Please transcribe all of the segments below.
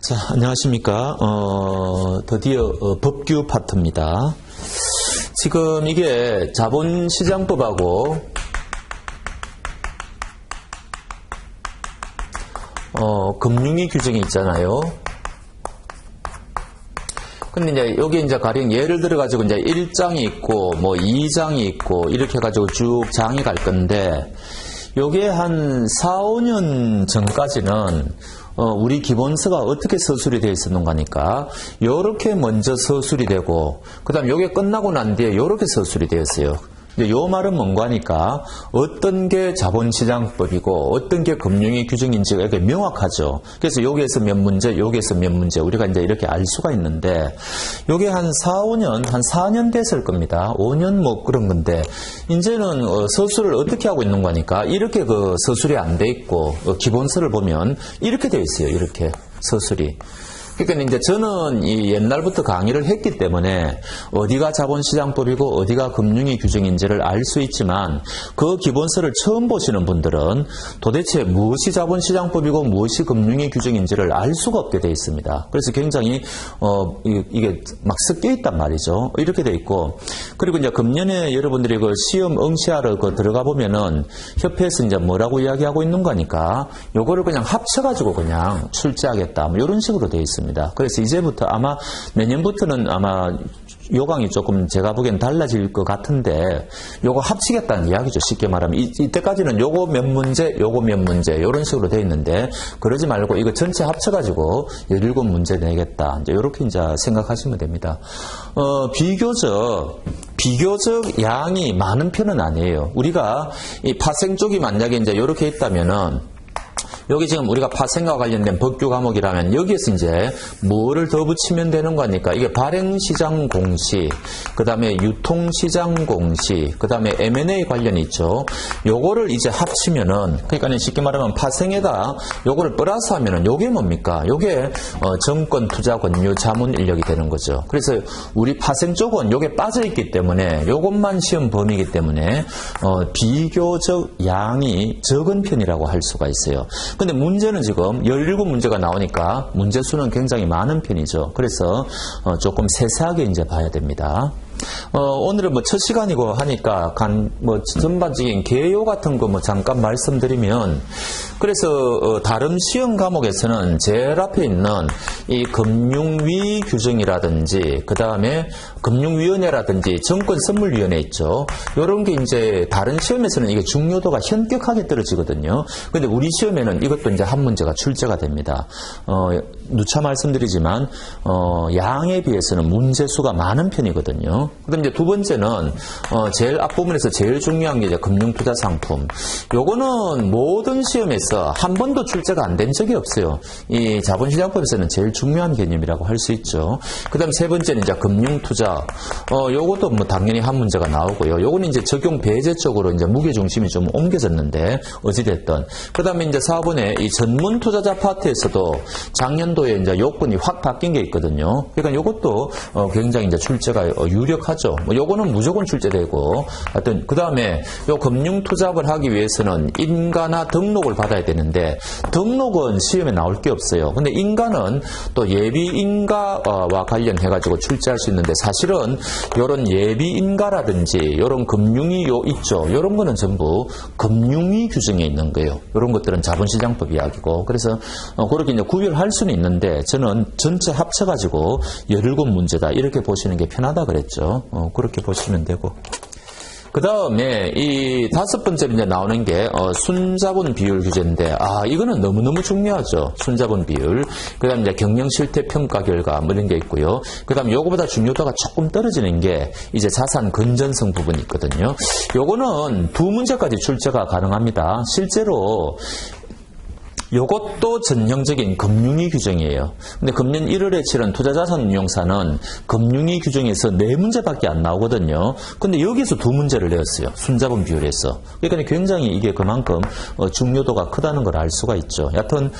자, 안녕하십니까. 드디어 법규 파트입니다. 지금 이게 자본시장법하고 금융위 규정이 있잖아요. 근데 이제 여기 이제 가령 예를 들어 가지고 이제 1장이 있고 뭐 2장이 있고 이렇게 해가지고 쭉 장이 갈 건데 요게 한 4, 5년 전까지는 우리 기본서가 어떻게 서술이 되어 있었는가 하니까 요렇게 먼저 서술이 되고 그 다음 요게 끝나고 난 뒤에 요렇게 서술이 되었어요. 이제 요 말은 뭔가 하니까 어떤 게 자본시장법이고 어떤 게 금융위 규정인지가 이렇게 명확하죠. 그래서 여기에서 몇 문제, 여기에서 몇 문제 우리가 이제 이렇게 알 수가 있는데 요게 한 4, 5년, 한 4년 됐을 겁니다. 5년 뭐 그런 건데 이제는 서술을 어떻게 하고 있는 거니까 이렇게 그 서술이 안 돼 있고 기본서를 보면 이렇게 돼 있어요. 이렇게 서술이. 그러니까 이제 저는 이 옛날부터 강의를 했기 때문에 어디가 자본시장법이고 어디가 금융위 규정인지를 알 수 있지만 그 기본서를 처음 보시는 분들은 도대체 무엇이 자본시장법이고 무엇이 금융위 규정인지를 알 수가 없게 돼 있습니다. 그래서 굉장히 이게 막 섞여 있단 말이죠. 이렇게 돼 있고 그리고 이제 금년에 여러분들이 그 시험 응시하러 들어가 보면은 협회에서 이제 뭐라고 이야기하고 있는 거니까 요거를 그냥 합쳐가지고 그냥 출제하겠다 뭐 이런 식으로 돼 있습니다. 그래서 이제부터 아마 내년부터는 아마 요강이 조금 제가 보기엔 달라질 것 같은데 요거 합치겠다는 이야기죠. 쉽게 말하면 이때까지는 요거 몇 문제 요거 몇 문제 이런 식으로 돼 있는데 그러지 말고 이거 전체 합쳐가지고 17문제 내겠다 이제 요렇게 이제 생각하시면 됩니다. 비교적 양이 많은 편은 아니에요. 우리가 이 파생 쪽이 만약에 이제 요렇게 있다면은 여기 지금 우리가 파생과 관련된 법규 과목이라면 여기에서 이제 뭐를 더 붙이면 되는 거니까 이게 발행시장 공시, 그 다음에 유통시장 공시, 그 다음에 M&A 관련이 있죠. 요거를 이제 합치면은 그러니까 쉽게 말하면 파생에다 요거를 플러스 하면은 요게 뭡니까? 요게 정권, 투자, 권유, 자문 인력이 되는 거죠. 그래서 우리 파생 쪽은 요게 빠져있기 때문에 요것만 시험 범위이기 때문에 비교적 양이 적은 편이라고 할 수가 있어요. 근데 문제는 지금 17문제가 나오니까 문제 수는 굉장히 많은 편이죠. 그래서 조금 세세하게 이제 봐야 됩니다. 오늘은 뭐 첫 시간이고 하니까 뭐 전반적인 개요 같은 거 뭐 잠깐 말씀드리면 그래서 다른 시험 과목에서는 제일 앞에 있는 이 금융위 규정이라든지 그 다음에 금융위원회라든지 정권선물위원회 있죠. 이런 게 이제 다른 시험에서는 이게 중요도가 현격하게 떨어지거든요. 근데 우리 시험에는 이것도 이제 한 문제가 출제가 됩니다. 누차 말씀드리지만 양에 비해서는 문제 수가 많은 편이거든요. 그다음 이제 두 번째는 제일 앞부분에서 제일 중요한 게 이제 금융투자상품. 요거는 모든 시험에서 한 번도 출제가 안 된 적이 없어요. 이 자본시장법에서는 제일 중요한 개념이라고 할 수 있죠. 그다음 세 번째는 이제 금융투자. 요것도 뭐 당연히 한 문제가 나오고요. 요거는 이제 적용 배제 쪽으로 이제 무게 중심이 좀 옮겨졌는데 어찌됐든. 그다음에 이제 4번에 이 전문 투자자 파트에서도 작년도에 이제 요건이 확 바뀐 게 있거든요. 그러니까 요것도 굉장히 이제 출제가 유력하죠. 뭐 요거는 무조건 출제되고 하여튼 그다음에 요 금융 투자를 하기 위해서는 인가나 등록을 받아야 되는데 등록은 시험에 나올 게 없어요. 근데 인가는 또 예비 인가와 관련해 가지고 출제할 수 있는데 사실은 요런 예비 인가라든지 요런 금융위 있죠. 요런 거는 전부 금융위 규정에 있는 거예요. 요런 것들은 자본시장법 이야기고 그래서 그렇게 이제 구별할 수는 있는데 저는 전체 합쳐 가지고 17문제다 이렇게 보시는 게 편하다 그랬죠. 그렇게 보시면 되고. 그 다음에 이 5번째로 이제 나오는 게 순자본 비율 규제인데 이거는 너무너무 중요하죠. 순자본 비율. 그 다음에 이제 경영 실태 평가 결과 뭐 이런 게 있고요. 그 다음에 요거보다 중요도가 조금 떨어지는 게 이제 자산 건전성 부분이 있거든요. 요거는 2문제까지 출제가 가능합니다. 실제로 요것도 전형적인 금융위 규정이에요. 근데 금년 1월에 치른 투자자산운용사는 금융위 규정에서 4문제밖에 안 나오거든요. 근데 여기서 2문제를 내었어요. 순자본 비율에서. 그러니까 굉장히 이게 그만큼 중요도가 크다는 걸 알 수가 있죠. 여하튼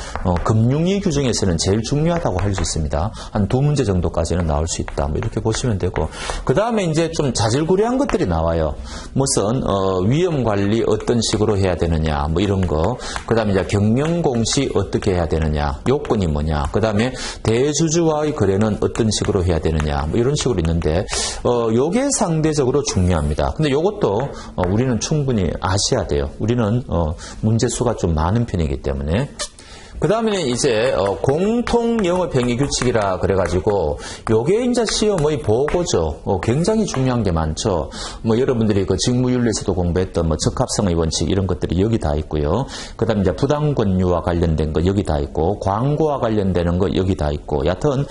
금융위 규정에서는 제일 중요하다고 할 수 있습니다. 한 2문제 정도까지는 나올 수 있다. 뭐 이렇게 보시면 되고. 그 다음에 이제 좀 자질구레한 것들이 나와요. 무슨 위험 관리 어떤 식으로 해야 되느냐 뭐 이런 거. 그 다음에 이제 경영공 동시 어떻게 해야 되느냐, 요건이 뭐냐, 그 다음에 대주주와의 거래는 어떤 식으로 해야 되느냐, 뭐 이런 식으로 있는데 요게 상대적으로 중요합니다. 근데 요것도 우리는 충분히 아셔야 돼요. 우리는 문제수가 좀 많은 편이기 때문에. 그 다음에는 이제 공통 영업행위 규칙이라 그래가지고 요게 이제 시험의 보고죠. 굉장히 중요한 게 많죠. 뭐 여러분들이 그 직무윤리에서도 공부했던 뭐 적합성의 원칙 이런 것들이 여기 다 있고요. 그 다음에 이제 부당권유와 관련된 거 여기 다 있고, 광고와 관련되는 거 여기 다 있고, 여하튼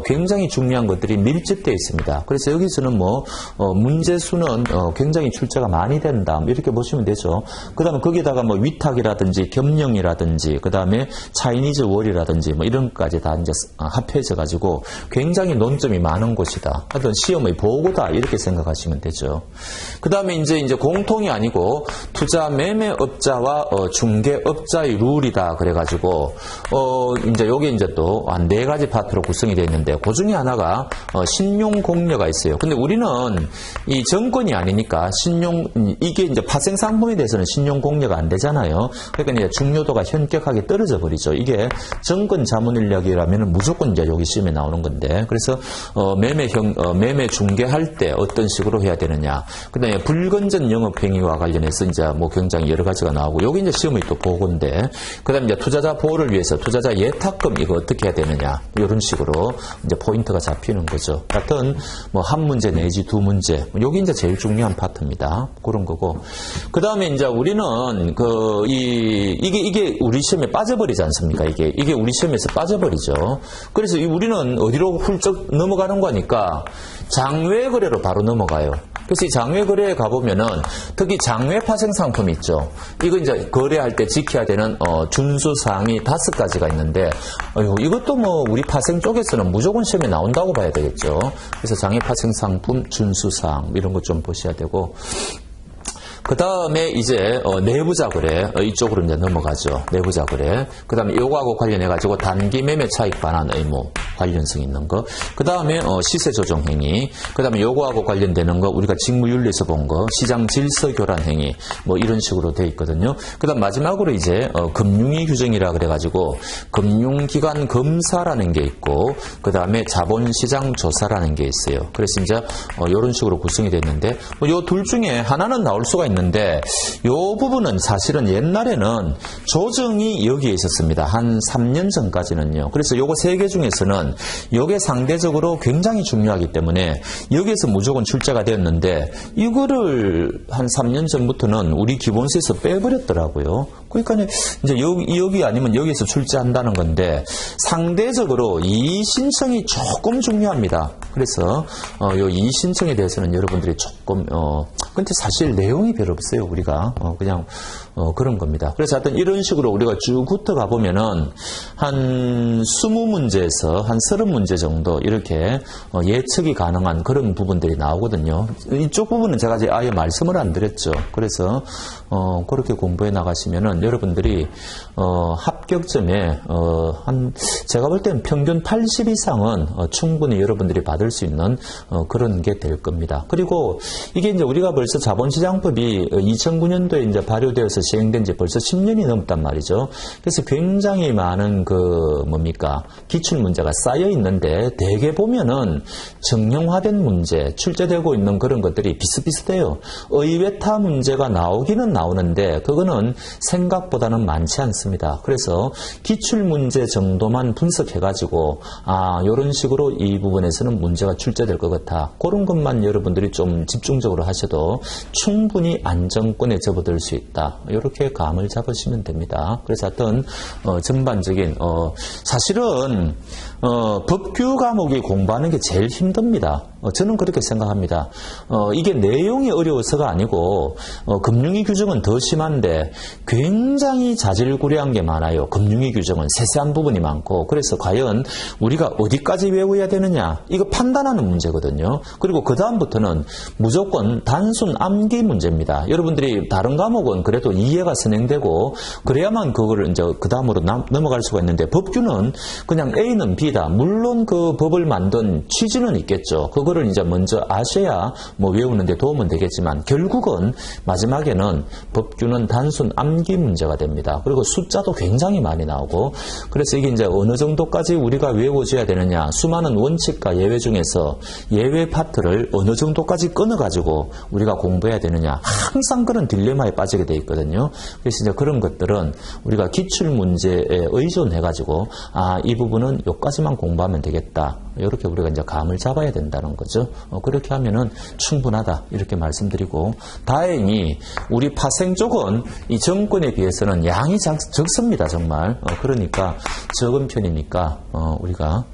굉장히 중요한 것들이 밀집되어 있습니다. 그래서 여기서는 뭐 문제수는 굉장히 출제가 많이 된다, 뭐 이렇게 보시면 되죠. 그 다음에 거기다가 뭐 위탁이라든지 겸용이라든지, 그 다음에 차이니즈 월이라든지 뭐 이런 것까지 다 이제 합해져 가지고 굉장히 논점이 많은 곳이다. 하여튼 시험의 보고다 이렇게 생각하시면 되죠. 그 다음에 이제 공통이 아니고 투자 매매업자와 중개업자의 룰이다 그래가지고 이제 요게 이제 또 한 4가지 파트로 구성이 되어 있는데 그 중에 하나가 신용 공여가 있어요. 근데 우리는 이 정권이 아니니까 이게 이제 파생 상품에 대해서는 신용 공여가 안 되잖아요. 그러니까 이제 중요도가 현격하게 떨어져 버리죠. 이게 정권 자문인력이라면 무조건 이제 여기 시험에 나오는 건데, 그래서 매매 중개할 때 어떤 식으로 해야 되느냐, 그다음에 불건전 영업행위와 관련해서 이제 뭐 굉장히 여러 가지가 나오고, 여기 이제 시험의 또 보고인데, 그다음에 이제 투자자 보호를 위해서 투자자 예탁금 이거 어떻게 해야 되느냐, 이런 식으로 이제 포인트가 잡히는 거죠. 같은 뭐 한 문제 내지 두 문제, 여기 이제 제일 중요한 파트입니다. 그런 거고, 그다음에 이제 우리는 이게 우리 시험에 빠져버리지 않습니까? 이게 우리 시험에서 빠져버리죠. 그래서 우리는 어디로 훌쩍 넘어가는 거니까 장외 거래로 바로 넘어가요. 그래서 이 장외 거래에 가보면은 특히 장외 파생 상품 있죠. 이거 이제 거래할 때 지켜야 되는 준수사항이 5가지가 있는데, 이것도 뭐 우리 파생 쪽에서는 무조건 시험에 나온다고 봐야 되겠죠. 그래서 장외 파생 상품 준수사항 이런 것 좀 보셔야 되고. 그 다음에 이제 내부자 거래 이쪽으로 이제 넘어가죠. 내부자 거래. 그 다음에 요거하고 관련해가지고 단기 매매 차익 반환 의무 관련성 있는 거. 그 다음에 시세 조정 행위. 그 다음에 요거하고 관련되는 거 우리가 직무윤리에서 본 거 시장 질서 교란 행위 뭐 이런 식으로 돼 있거든요. 그 다음 마지막으로 이제 금융위 규정이라 그래가지고 금융기관 검사라는 게 있고, 그 다음에 자본시장 조사라는 게 있어요. 그래서 이제 이런 식으로 구성이 됐는데 요 둘 중에 하나는 나올 수가 있는데, 요 부분은 사실은 옛날에는 조정이 여기에 있었습니다. 한 3년 전까지는요. 그래서 요거 3개 중에서는 요게 상대적으로 굉장히 중요하기 때문에 여기에서 무조건 출제가 되었는데, 이거를 한 3년 전부터는 우리 기본서에서 빼버렸더라고요. 그러니까 이제 여기 아니면 여기에서 출제한다는 건데, 상대적으로 이 신청이 조금 중요합니다. 그래서 요 이 신청에 대해서는 여러분들이 조금 근데 사실 내용이 별로 없어요. 우리가 그냥 그런 겁니다. 그래서 하여튼 이런 식으로 우리가 쭉 훑어가 보면은 한 20문제에서 한 30문제 정도 이렇게 예측이 가능한 그런 부분들이 나오거든요. 이쪽 부분은 제가 이제 아예 말씀을 안 드렸죠. 그래서 그렇게 공부해 나가시면은 여러분들이 합격점에 제가 볼 때는 평균 80 이상은 충분히 여러분들이 받을 수 있는 그런 게 될 겁니다. 그리고 이게 이제 우리가 벌써 자본시장법이 2009년도에 이제 발효되어서 시행된 지 벌써 10년이 넘었단 말이죠. 그래서 굉장히 많은 기출 문제가 쌓여 있는데, 대개 보면은 정형화된 문제, 출제되고 있는 그런 것들이 비슷비슷해요. 의외타 문제가 나오기는 나오는데 그거는 생각보다는 많지 않습니다. 그래서 기출 문제 정도만 분석해가지고 이런 식으로 이 부분에서는 문제가 출제될 것 같아, 그런 것만 여러분들이 좀 집중적으로 하셔도 충분히 안정권에 접어들 수 있다, 이렇게 감을 잡으시면 됩니다. 그래서 하여튼 전반적인 사실은 법규 과목이 공부하는 게 제일 힘듭니다. 저는 그렇게 생각합니다. 이게 내용이 어려워서가 아니고 금융위 규정은 더 심한데 굉장히 자질구레한 게 많아요. 금융위 규정은 세세한 부분이 많고, 그래서 과연 우리가 어디까지 외워야 되느냐, 이거 판단하는 문제거든요. 그리고 그 다음부터는 무조건 단순 단순 암기 문제입니다. 여러분들이 다른 과목은 그래도 이해가 선행되고 그래야만 그거를 이제 그 다음으로 넘어갈 수가 있는데 법규는 그냥 A는 B다. 물론 그 법을 만든 취지는 있겠죠. 그거를 이제 먼저 아셔야 뭐 외우는데 도움은 되겠지만 결국은 마지막에는 법규는 단순 암기 문제가 됩니다. 그리고 숫자도 굉장히 많이 나오고 그래서 이게 이제 어느 정도까지 우리가 외워줘야 되느냐. 수많은 원칙과 예외 중에서 예외 파트를 어느 정도까지 끊어가지고 우리가 공부해야 되느냐. 항상 그런 딜레마에 빠지게 돼 있거든요. 그래서 이제 그런 것들은 우리가 기출문제에 의존해가지고 이 부분은 여기까지만 공부하면 되겠다. 이렇게 우리가 이제 감을 잡아야 된다는 거죠. 그렇게 하면은 충분하다. 이렇게 말씀드리고 다행히 우리 파생 쪽은 이 정권에 비해서는 양이 적습니다. 정말. 그러니까 적은 편이니까 우리가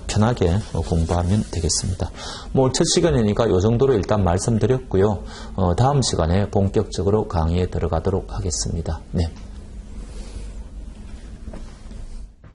편하게 공부하면 되겠습니다. 뭐 첫 시간이니까 이 정도로 일단 말씀드렸고요. 다음 시간에 본격적으로 강의에 들어가도록 하겠습니다. 네.